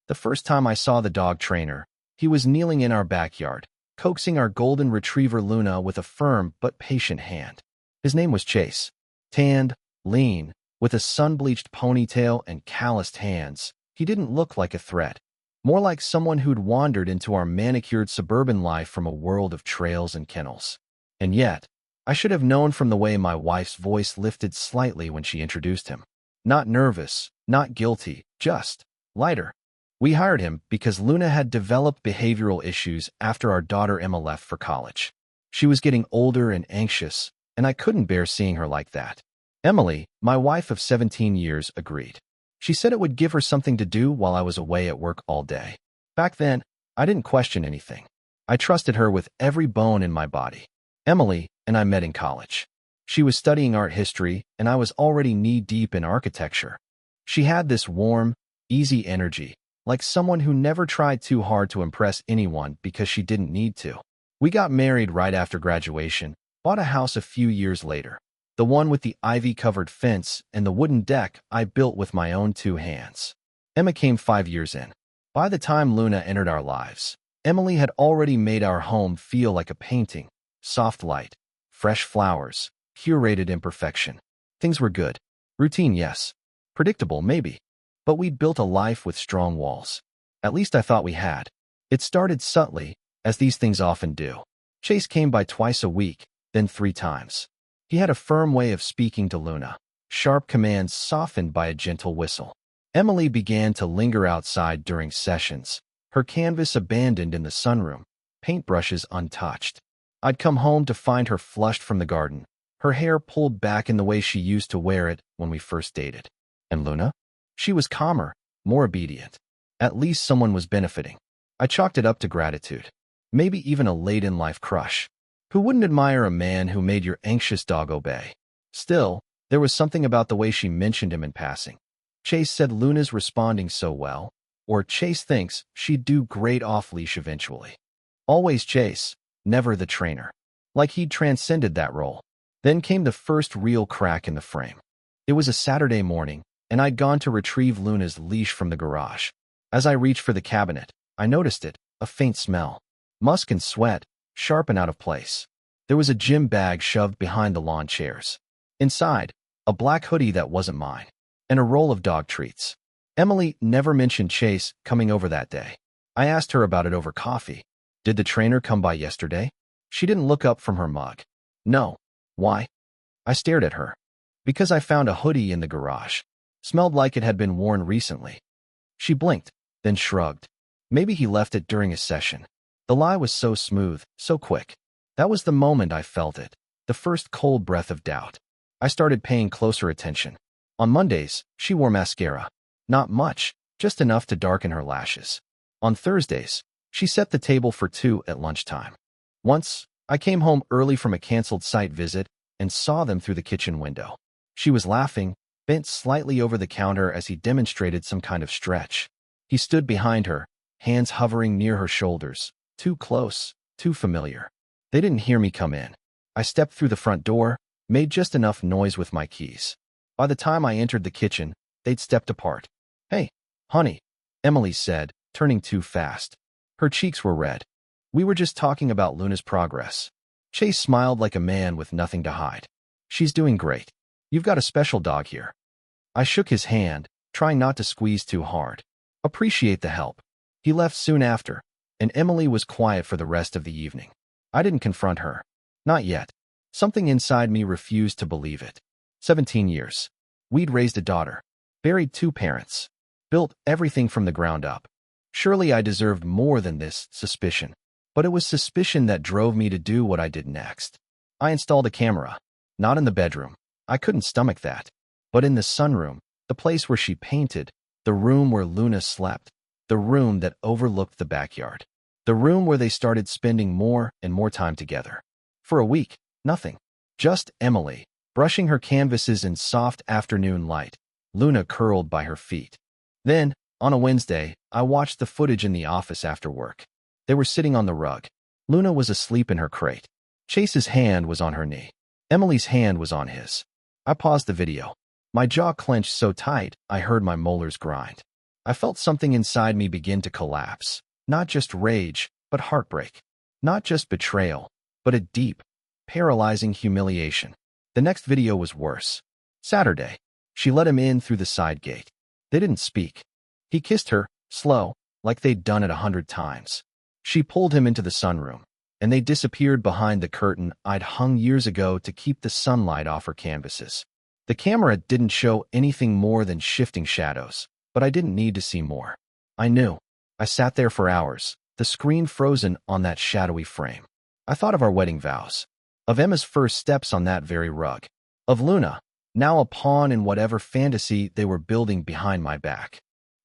The first time I saw the dog trainer, he was kneeling in our backyard, coaxing our golden retriever Luna with a firm but patient hand. His name was Chase. Tanned, lean, with a sun-bleached ponytail and calloused hands, he didn't look like a threat. More like someone who'd wandered into our manicured suburban life from a world of trails and kennels. And yet, I should have known from the way my wife's voice lifted slightly when she introduced him. Not nervous, not guilty, just lighter. We hired him because Luna had developed behavioral issues after our daughter Emma left for college. She was getting older and anxious, and I couldn't bear seeing her like that. Emily, my wife of 17 years, agreed. She said it would give her something to do while I was away at work all day. Back then, I didn't question anything. I trusted her with every bone in my body. Emily and I met in college. She was studying art history, and I was already knee-deep in architecture. She had this warm, easy energy, like someone who never tried too hard to impress anyone because she didn't need to. We got married right after graduation, bought a house a few years later. The one with the ivy-covered fence and the wooden deck I built with my own two hands. Emma came 5 years in. By the time Luna entered our lives, Emily had already made our home feel like a painting. Soft light, fresh flowers, curated imperfection. Things were good. Routine, yes. Predictable, maybe. But we'd built a life with strong walls. At least I thought we had. It started subtly, as these things often do. Chase came by twice a week, then 3 times. He had a firm way of speaking to Luna, sharp commands softened by a gentle whistle. Emily began to linger outside during sessions, her canvas abandoned in the sunroom, paintbrushes untouched. I'd come home to find her flushed from the garden, her hair pulled back in the way she used to wear it when we first dated. And Luna? She was calmer, more obedient. At least someone was benefiting. I chalked it up to gratitude. Maybe even a late-in-life crush. Who wouldn't admire a man who made your anxious dog obey? Still, there was something about the way she mentioned him in passing. Chase said Luna's responding so well, or Chase thinks she'd do great off-leash eventually. Always Chase, never the trainer. Like he'd transcended that role. Then came the first real crack in the frame. It was a Saturday morning, and I'd gone to retrieve Luna's leash from the garage. As I reached for the cabinet, I noticed it, a faint smell. Musk and sweat, sharp and out of place. There was a gym bag shoved behind the lawn chairs. Inside, a black hoodie that wasn't mine, and a roll of dog treats. Emily never mentioned Chase coming over that day. I asked her about it over coffee. Did the trainer come by yesterday? She didn't look up from her mug. No. Why? I stared at her. Because I found a hoodie in the garage. Smelled like it had been worn recently. She blinked, then shrugged. Maybe he left it during a session. The lie was so smooth, so quick. That was the moment I felt it, the first cold breath of doubt. I started paying closer attention. On Mondays, she wore mascara. Not much, just enough to darken her lashes. On Thursdays, she set the table for 2 at lunchtime. Once, I came home early from a canceled site visit and saw them through the kitchen window. She was laughing, bent slightly over the counter as he demonstrated some kind of stretch. He stood behind her, hands hovering near her shoulders. Too close, too familiar. They didn't hear me come in. I stepped through the front door, made just enough noise with my keys. By the time I entered the kitchen, they'd stepped apart. Hey, honey, Emily said, turning too fast. Her cheeks were red. We were just talking about Luna's progress. Chase smiled like a man with nothing to hide. She's doing great. You've got a special dog here. I shook his hand, trying not to squeeze too hard. Appreciate the help. He left soon after, and Emily was quiet for the rest of the evening. I didn't confront her. Not yet. Something inside me refused to believe it. 17 years. We'd raised a daughter. Buried 2 parents. Built everything from the ground up. Surely I deserved more than this suspicion. But it was suspicion that drove me to do what I did next. I installed a camera. Not in the bedroom. I couldn't stomach that. But in the sunroom, the place where she painted, the room where Luna slept, the room that overlooked the backyard, the room where they started spending more and more time together. For a week, nothing. Just Emily, brushing her canvases in soft afternoon light, Luna curled by her feet. Then, on a Wednesday, I watched the footage in the office after work. They were sitting on the rug. Luna was asleep in her crate. Chase's hand was on her knee. Emily's hand was on his. I paused the video. My jaw clenched so tight, I heard my molars grind. I felt something inside me begin to collapse. Not just rage, but heartbreak. Not just betrayal, but a deep, paralyzing humiliation. The next video was worse. Saturday. She let him in through the side gate. They didn't speak. He kissed her, slow, like they'd done it 100 times. She pulled him into the sunroom, and they disappeared behind the curtain I'd hung years ago to keep the sunlight off her canvases. The camera didn't show anything more than shifting shadows, but I didn't need to see more. I knew. I sat there for hours, the screen frozen on that shadowy frame. I thought of our wedding vows, of Emma's first steps on that very rug, of Luna, now a pawn in whatever fantasy they were building behind my back.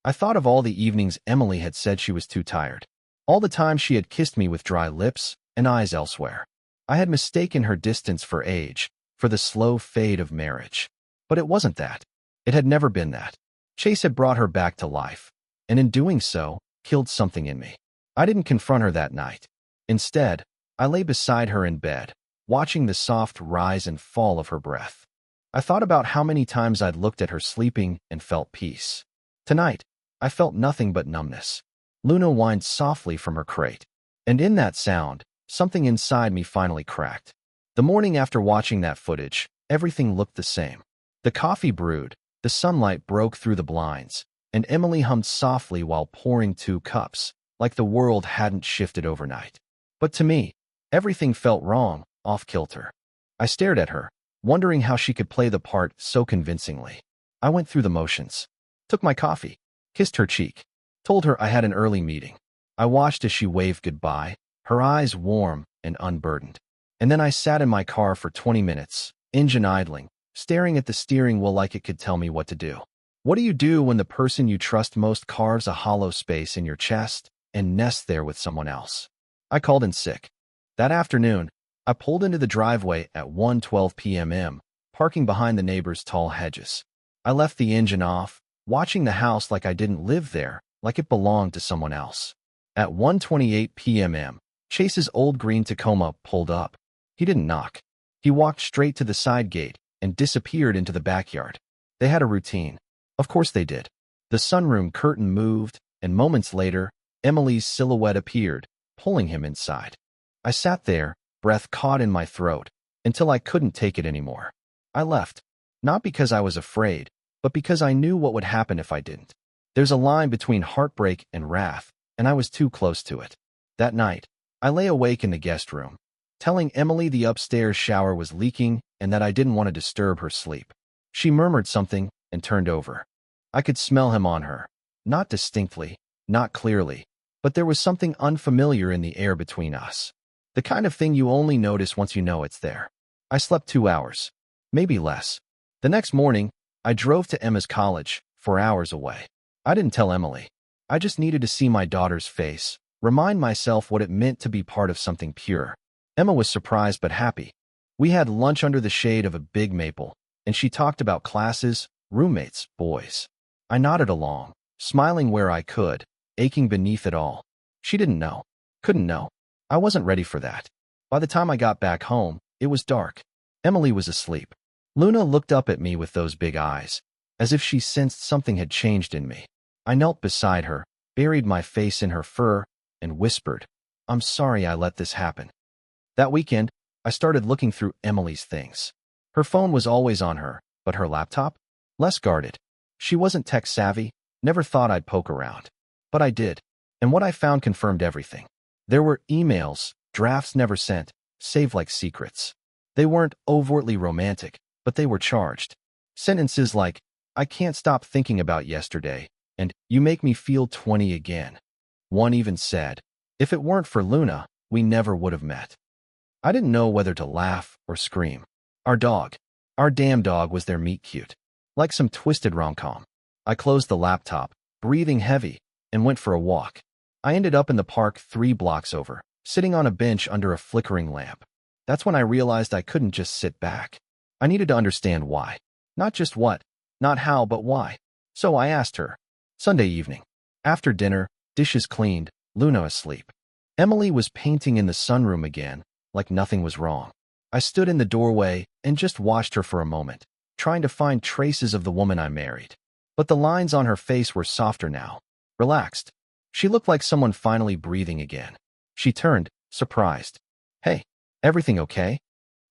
I thought of all the evenings Emily had said she was too tired, all the time she had kissed me with dry lips and eyes elsewhere. I had mistaken her distance for age, for the slow fade of marriage. But it wasn't that. It had never been that. Chase had brought her back to life, and in doing so, killed something in me. I didn't confront her that night. Instead, I lay beside her in bed, watching the soft rise and fall of her breath. I thought about how many times I'd looked at her sleeping and felt peace. Tonight, I felt nothing but numbness. Luna whined softly from her crate, and in that sound, something inside me finally cracked. The morning after watching that footage, everything looked the same. The coffee brewed, the sunlight broke through the blinds, and Emily hummed softly while pouring 2 cups, like the world hadn't shifted overnight. But to me, everything felt wrong, off-kilter. I stared at her, wondering how she could play the part so convincingly. I went through the motions, took my coffee, kissed her cheek, told her I had an early meeting. I watched as she waved goodbye, her eyes warm and unburdened. And then I sat in my car for 20 minutes, engine idling, staring at the steering wheel like it could tell me what to do. What do you do when the person you trust most carves a hollow space in your chest and nests there with someone else? I called in sick. That afternoon, I pulled into the driveway at 1:12 p.m., parking behind the neighbor's tall hedges. I left the engine off, watching the house like I didn't live there, like it belonged to someone else. At 1:28 p.m., Chase's old green Tacoma pulled up. He didn't knock. He walked straight to the side gate and disappeared into the backyard. They had a routine. Of course they did. The sunroom curtain moved, and moments later, Emily's silhouette appeared, pulling him inside. I sat there, breath caught in my throat, until I couldn't take it anymore. I left, not because I was afraid, but because I knew what would happen if I didn't. There's a line between heartbreak and wrath, and I was too close to it. That night, I lay awake in the guest room, telling Emily the upstairs shower was leaking and that I didn't want to disturb her sleep. She murmured something and turned over. I could smell him on her. Not distinctly, not clearly, but there was something unfamiliar in the air between us. The kind of thing you only notice once you know it's there. I slept 2 hours, maybe less. The next morning, I drove to Emma's college, 4 hours away. I didn't tell Emily. I just needed to see my daughter's face, remind myself what it meant to be part of something pure. Emma was surprised but happy. We had lunch under the shade of a big maple, and she talked about classes, roommates, boys. I nodded along, smiling where I could, aching beneath it all. She didn't know, couldn't know. I wasn't ready for that. By the time I got back home, it was dark. Emily was asleep. Luna looked up at me with those big eyes, as if she sensed something had changed in me. I knelt beside her, buried my face in her fur, and whispered, "I'm sorry I let this happen." That weekend, I started looking through Emily's things. Her phone was always on her, but her laptop? Less guarded. She wasn't tech-savvy, never thought I'd poke around. But I did, and what I found confirmed everything. There were emails, drafts never sent, saved like secrets. They weren't overtly romantic, but they were charged. Sentences like, "I can't stop thinking about yesterday," and "You make me feel 20 again." One even said, "If it weren't for Luna, we never would have met." I didn't know whether to laugh or scream. Our damn dog was their meet cute. Like some twisted rom-com. I closed the laptop, breathing heavy, and went for a walk. I ended up in the park 3 blocks over, sitting on a bench under a flickering lamp. That's when I realized I couldn't just sit back. I needed to understand why. Not just what, not how, but why. So I asked her. Sunday evening. After dinner, dishes cleaned, Luna asleep. Emily was painting in the sunroom again, like nothing was wrong. I stood in the doorway and just watched her for a moment, trying to find traces of the woman I married. But the lines on her face were softer now, relaxed. She looked like someone finally breathing again. She turned, surprised. Hey, everything okay?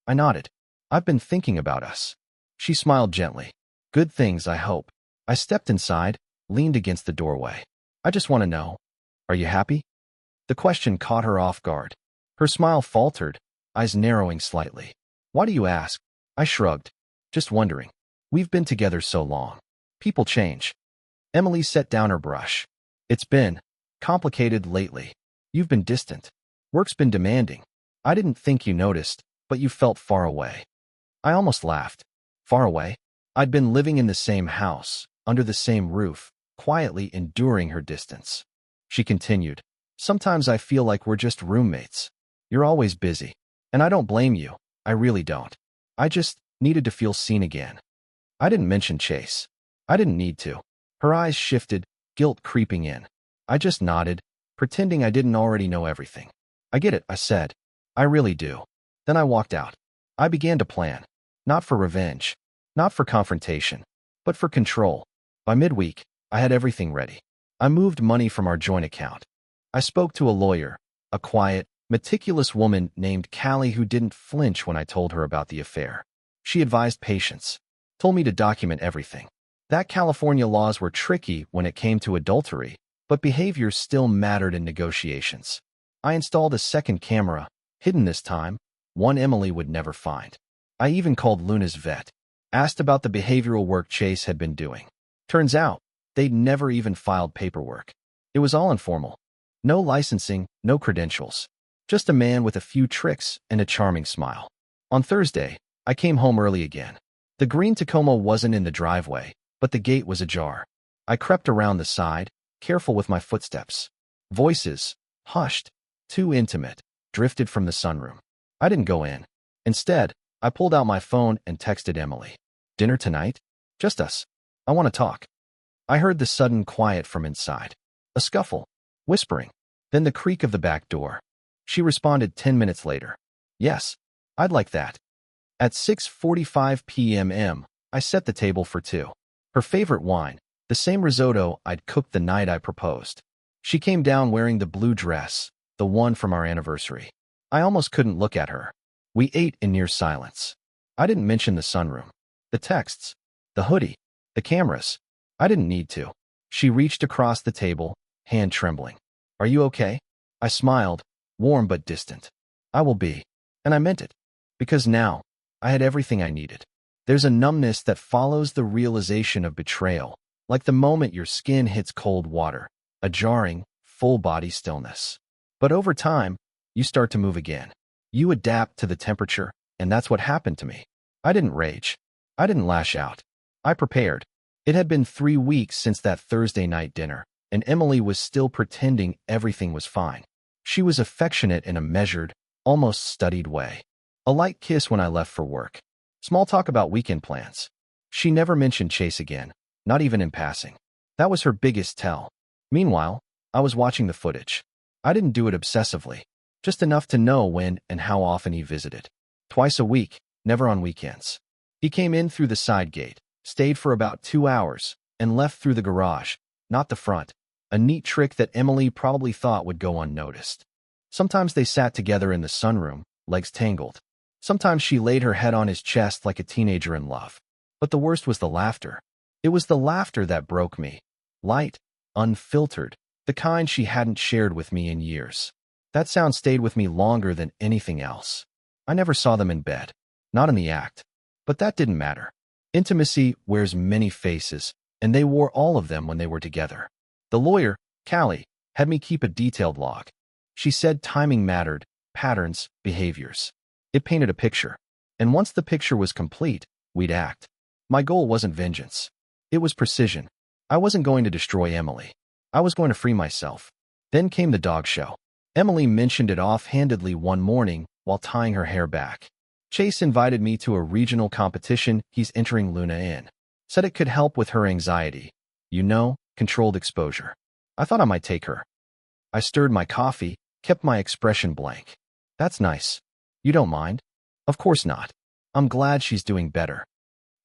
I nodded. I've been thinking about us. She smiled gently. Good things, I hope. I stepped inside, leaned against the doorway. I just want to know, are you happy? The question caught her off guard. Her smile faltered, eyes narrowing slightly. Why do you ask? I shrugged. Just wondering. We've been together so long. People change. Emily set down her brush. It's been complicated lately. You've been distant. Work's been demanding. I didn't think you noticed, but you felt far away. I almost laughed. Far away? I'd been living in the same house, under the same roof, quietly enduring her distance. She continued. Sometimes I feel like we're just roommates. You're always busy. And I don't blame you. I really don't. I just needed to feel seen again. I didn't mention Chase. I didn't need to. Her eyes shifted, guilt creeping in. I just nodded, pretending I didn't already know everything. I get it, I said. I really do. Then I walked out. I began to plan. Not for revenge. Not for confrontation. But for control. By midweek, I had everything ready. I moved money from our joint account. I spoke to a lawyer, a quiet, meticulous woman named Callie who didn't flinch when I told her about the affair. She advised patience, told me to document everything. That California laws were tricky when it came to adultery, but behavior still mattered in negotiations. I installed a second camera, hidden this time, one Emily would never find. I even called Luna's vet, asked about the behavioral work Chase had been doing. Turns out, they'd never even filed paperwork. It was all informal. No licensing, no credentials. Just a man with a few tricks and a charming smile. On Thursday, I came home early again. The green Tacoma wasn't in the driveway, but the gate was ajar. I crept around the side, careful with my footsteps. Voices, hushed, too intimate, drifted from the sunroom. I didn't go in. Instead, I pulled out my phone and texted Emily. Dinner tonight? Just us. I want to talk. I heard the sudden quiet from inside. A scuffle, whispering, then the creak of the back door. She responded 10 minutes later. Yes, I'd like that. At 6:45 p.m., I set the table for two. Her favorite wine, the same risotto I'd cooked the night I proposed. She came down wearing the blue dress, the one from our anniversary. I almost couldn't look at her. We ate in near silence. I didn't mention the sunroom, the texts, the hoodie, the cameras. I didn't need to. She reached across the table, hand trembling. Are you okay? I smiled, warm but distant. I will be. And I meant it. Because now, I had everything I needed. There's a numbness that follows the realization of betrayal, like the moment your skin hits cold water, a jarring, full-body stillness. But over time, you start to move again. You adapt to the temperature, and that's what happened to me. I didn't rage. I didn't lash out. I prepared. It had been 3 weeks since that Thursday night dinner, and Emily was still pretending everything was fine. She was affectionate in a measured, almost studied way. A light kiss when I left for work. Small talk about weekend plans. She never mentioned Chase again, not even in passing. That was her biggest tell. Meanwhile, I was watching the footage. I didn't do it obsessively, just enough to know when and how often he visited. Twice a week, never on weekends. He came in through the side gate, stayed for about 2 hours, and left through the garage, not the front, a neat trick that Emily probably thought would go unnoticed. Sometimes they sat together in the sunroom, legs tangled. Sometimes she laid her head on his chest like a teenager in love. But the worst was the laughter. It was the laughter that broke me. Light, unfiltered, the kind she hadn't shared with me in years. That sound stayed with me longer than anything else. I never saw them in bed, not in the act. But that didn't matter. Intimacy wears many faces, and they wore all of them when they were together. The lawyer, Callie, had me keep a detailed log. She said timing mattered, patterns, behaviors. It painted a picture. And once the picture was complete, we'd act. My goal wasn't vengeance. It was precision. I wasn't going to destroy Emily. I was going to free myself. Then came the dog show. Emily mentioned it offhandedly one morning while tying her hair back. Chase invited me to a regional competition he's entering Luna in. Said it could help with her anxiety. You know, controlled exposure. I thought I might take her. I stirred my coffee, kept my expression blank. That's nice. You don't mind? Of course not. I'm glad she's doing better.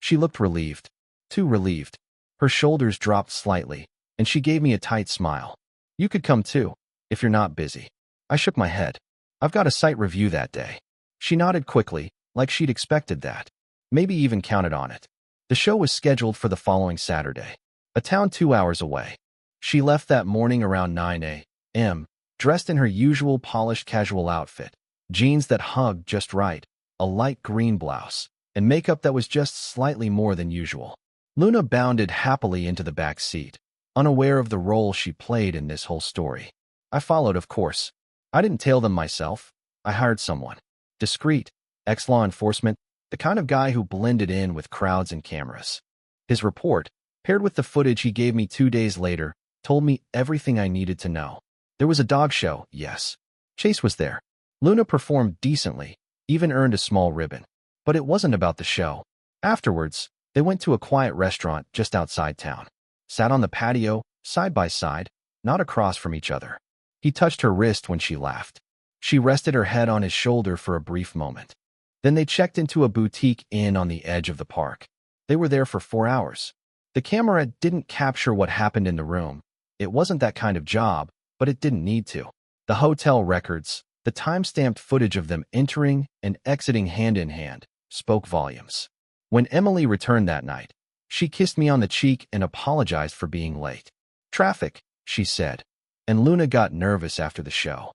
She looked relieved. Too relieved. Her shoulders dropped slightly, and she gave me a tight smile. You could come too, if you're not busy. I shook my head. I've got a site review that day. She nodded quickly, like she'd expected that. Maybe even counted on it. The show was scheduled for the following Saturday, a town 2 hours away. She left that morning around 9 a.m., dressed in her usual polished casual outfit, jeans that hugged just right, a light green blouse, and makeup that was just slightly more than usual. Luna bounded happily into the back seat, unaware of the role she played in this whole story. I followed, of course. I didn't tail them myself. I hired someone. Discreet, ex-law enforcement, the kind of guy who blended in with crowds and cameras. His report, paired with the footage he gave me 2 days later, told me everything I needed to know. There was a dog show, yes. Chase was there. Luna performed decently, even earned a small ribbon. But it wasn't about the show. Afterwards, they went to a quiet restaurant just outside town. Sat on the patio, side by side, not across from each other. He touched her wrist when she laughed. She rested her head on his shoulder for a brief moment. Then they checked into a boutique inn on the edge of the park. They were there for 4 hours. The camera didn't capture what happened in the room. It wasn't that kind of job, but it didn't need to. The hotel records, the time-stamped footage of them entering and exiting hand in hand, spoke volumes. When Emily returned that night, she kissed me on the cheek and apologized for being late. Traffic, she said, and Luna got nervous after the show.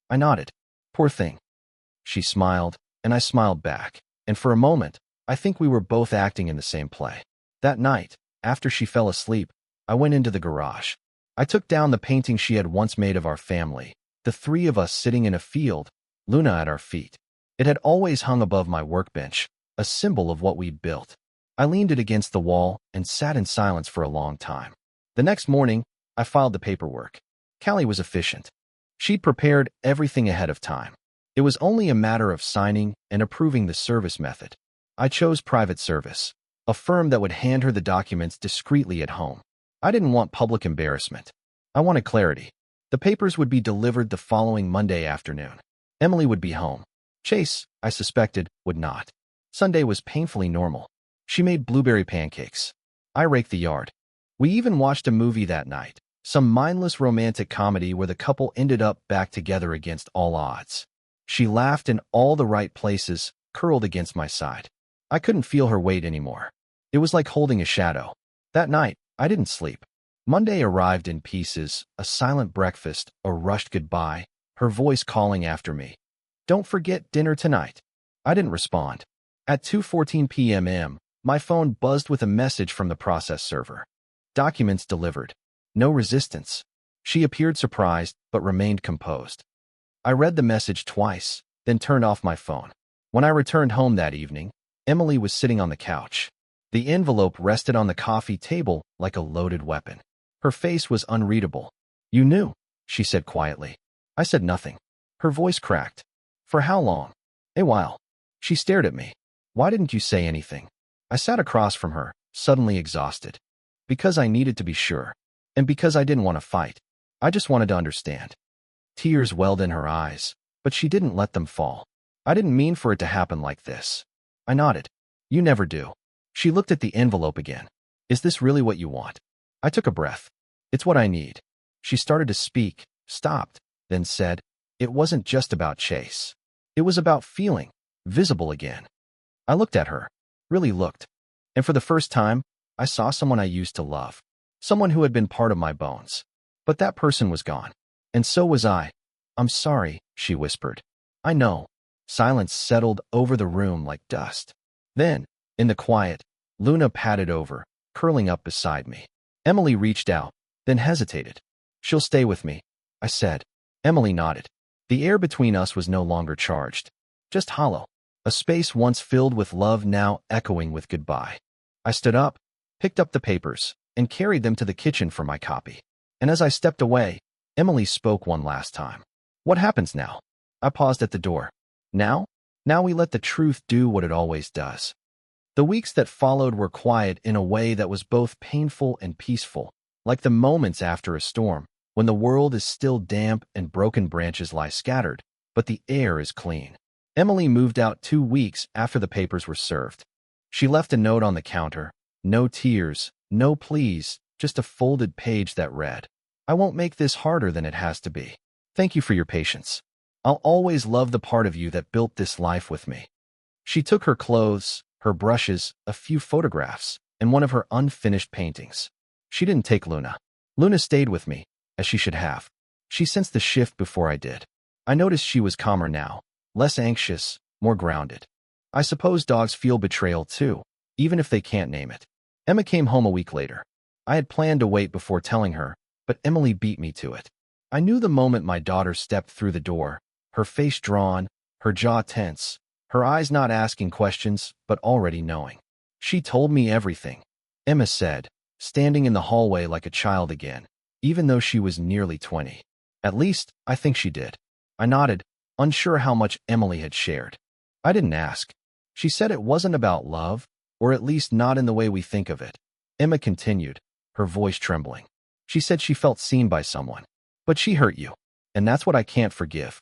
I nodded. Poor thing. She smiled, and I smiled back, and for a moment, I think we were both acting in the same play. That night, after she fell asleep, I went into the garage. I took down the painting she had once made of our family, the 3 of us sitting in a field, Luna at our feet. It had always hung above my workbench, a symbol of what we'd built. I leaned it against the wall and sat in silence for a long time. The next morning, I filed the paperwork. Callie was efficient. She'd prepared everything ahead of time. It was only a matter of signing and approving the service method. I chose private service, a firm that would hand her the documents discreetly at home. I didn't want public embarrassment. I wanted clarity. The papers would be delivered the following Monday afternoon. Emily would be home. Chase, I suspected, would not. Sunday was painfully normal. She made blueberry pancakes. I raked the yard. We even watched a movie that night, some mindless romantic comedy where the couple ended up back together against all odds. She laughed in all the right places, curled against my side. I couldn't feel her weight anymore. It was like holding a shadow. That night, I didn't sleep. Monday arrived in pieces, a silent breakfast, a rushed goodbye, her voice calling after me. Don't forget dinner tonight. I didn't respond. At 2:14 p.m., my phone buzzed with a message from the process server. Documents delivered. No resistance. She appeared surprised, but remained composed. I read the message twice, then turned off my phone. When I returned home that evening, Emily was sitting on the couch. The envelope rested on the coffee table like a loaded weapon. Her face was unreadable. You knew, she said quietly. I said nothing. Her voice cracked. For how long? A while. She stared at me. Why didn't you say anything? I sat across from her, suddenly exhausted. Because I needed to be sure. And because I didn't want to fight. I just wanted to understand. Tears welled in her eyes, but she didn't let them fall. I didn't mean for it to happen like this. I nodded. You never do. She looked at the envelope again. Is this really what you want? I took a breath. It's what I need. She started to speak, stopped, then said, it wasn't just about Chase. It was about feeling visible again. I looked at her, really looked. And for the first time, I saw someone I used to love. Someone who had been part of my bones. But that person was gone. And so was I. I'm sorry, she whispered. I know. Silence settled over the room like dust. Then, in the quiet, Luna padded over, curling up beside me. Emily reached out, then hesitated. She'll stay with me, I said. Emily nodded. The air between us was no longer charged. Just hollow. A space once filled with love now echoing with goodbye. I stood up, picked up the papers, and carried them to the kitchen for my copy. And as I stepped away, Emily spoke one last time. What happens now? I paused at the door. Now? Now we let the truth do what it always does. The weeks that followed were quiet in a way that was both painful and peaceful, like the moments after a storm, when the world is still damp and broken branches lie scattered, but the air is clean. Emily moved out 2 weeks after the papers were served. She left a note on the counter, no tears, No please, just a folded page that read, "I won't make this harder than it has to be. Thank you for your patience. I'll always love the part of you that built this life with me." She took her clothes, her brushes, a few photographs, and one of her unfinished paintings. She didn't take Luna. Luna stayed with me, as she should have. She sensed the shift before I did. I noticed she was calmer now, less anxious, more grounded. I suppose dogs feel betrayal too, even if they can't name it. Emma came home a week later. I had planned to wait before telling her, but Emily beat me to it. I knew the moment my daughter stepped through the door, her face drawn, her jaw tense, her eyes not asking questions, but already knowing. She told me everything, Emma said, standing in the hallway like a child again, even though she was nearly 20. At least, I think she did. I nodded, unsure how much Emily had shared. I didn't ask. She said it wasn't about love, or at least not in the way we think of it. Emma continued, her voice trembling. She said she felt seen by someone. But she hurt you, and that's what I can't forgive.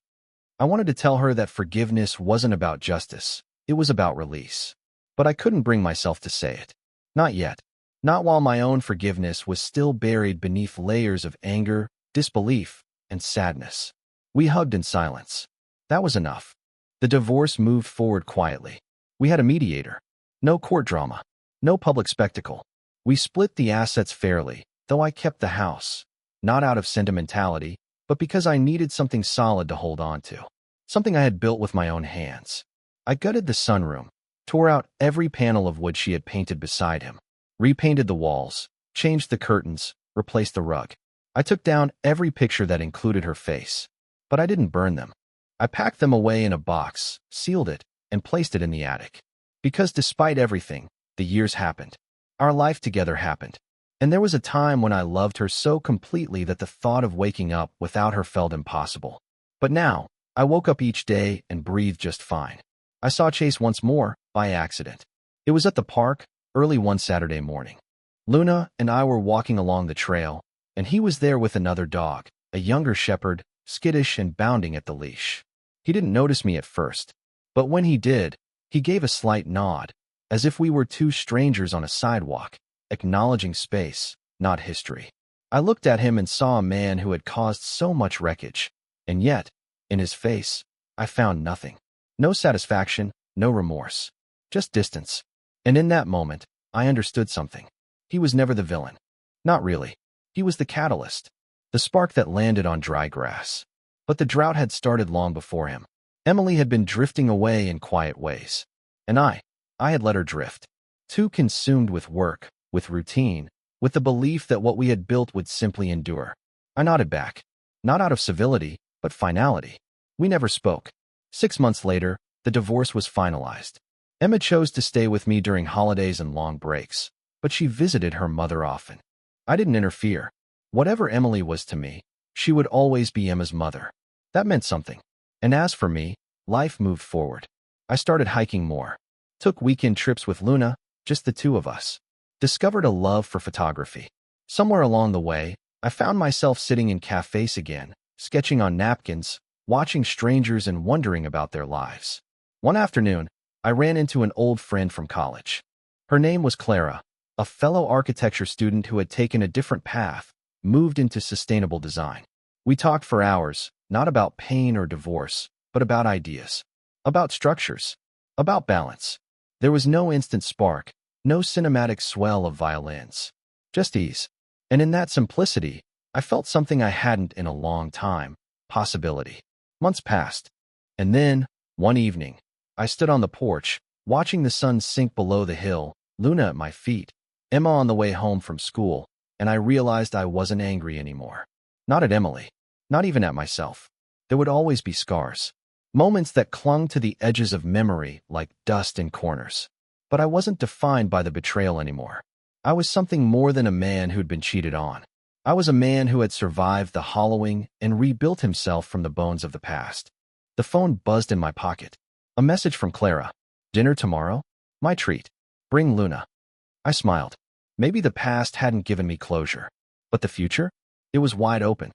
I wanted to tell her that forgiveness wasn't about justice, it was about release. But I couldn't bring myself to say it. Not yet. Not while my own forgiveness was still buried beneath layers of anger, disbelief, and sadness. We hugged in silence. That was enough. The divorce moved forward quietly. We had a mediator. No court drama. No public spectacle. We split the assets fairly, though I kept the house. Not out of sentimentality, but because I needed something solid to hold on to. Something I had built with my own hands. I gutted the sunroom, tore out every panel of wood she had painted beside him, repainted the walls, changed the curtains, replaced the rug. I took down every picture that included her face, but I didn't burn them. I packed them away in a box, sealed it, and placed it in the attic. Because despite everything, the years happened. Our life together happened. And there was a time when I loved her so completely that the thought of waking up without her felt impossible. But now, I woke up each day and breathed just fine. I saw Chase once more, by accident. It was at the park, early one Saturday morning. Luna and I were walking along the trail, and he was there with another dog, a younger shepherd, skittish and bounding at the leash. He didn't notice me at first, but when he did, he gave a slight nod, as if we were two strangers on a sidewalk, acknowledging space, not history. I looked at him and saw a man who had caused so much wreckage, and yet, in his face, I found nothing. No satisfaction, no remorse, just distance. And in that moment, I understood something. He was never the villain. Not really. He was the catalyst, the spark that landed on dry grass. But the drought had started long before him. Emily had been drifting away in quiet ways. And I had let her drift. Too consumed with work, with routine, with the belief that what we had built would simply endure. I nodded back. Not out of civility, but finality. We never spoke. 6 months later, the divorce was finalized. Emma chose to stay with me during holidays and long breaks, but she visited her mother often. I didn't interfere. Whatever Emily was to me, she would always be Emma's mother. That meant something. And as for me, life moved forward. I started hiking more. Took weekend trips with Luna, just the two of us. Discovered a love for photography. Somewhere along the way, I found myself sitting in cafes again, sketching on napkins, watching strangers and wondering about their lives. One afternoon, I ran into an old friend from college. Her name was Clara, a fellow architecture student who had taken a different path, moved into sustainable design. We talked for hours, not about pain or divorce, but about ideas, about structures, about balance. There was no instant spark, no cinematic swell of violins, just ease. And in that simplicity, I felt something I hadn't in a long time, possibility. Months passed, and then, one evening, I stood on the porch, watching the sun sink below the hill, Luna at my feet, Emma on the way home from school, and I realized I wasn't angry anymore. Not at Emily, not even at myself. There would always be scars, moments that clung to the edges of memory like dust in corners. But I wasn't defined by the betrayal anymore. I was something more than a man who'd been cheated on. I was a man who had survived the hollowing and rebuilt himself from the bones of the past. The phone buzzed in my pocket. A message from Clara. Dinner tomorrow? My treat. Bring Luna. I smiled. Maybe the past hadn't given me closure. But the future? It was wide open.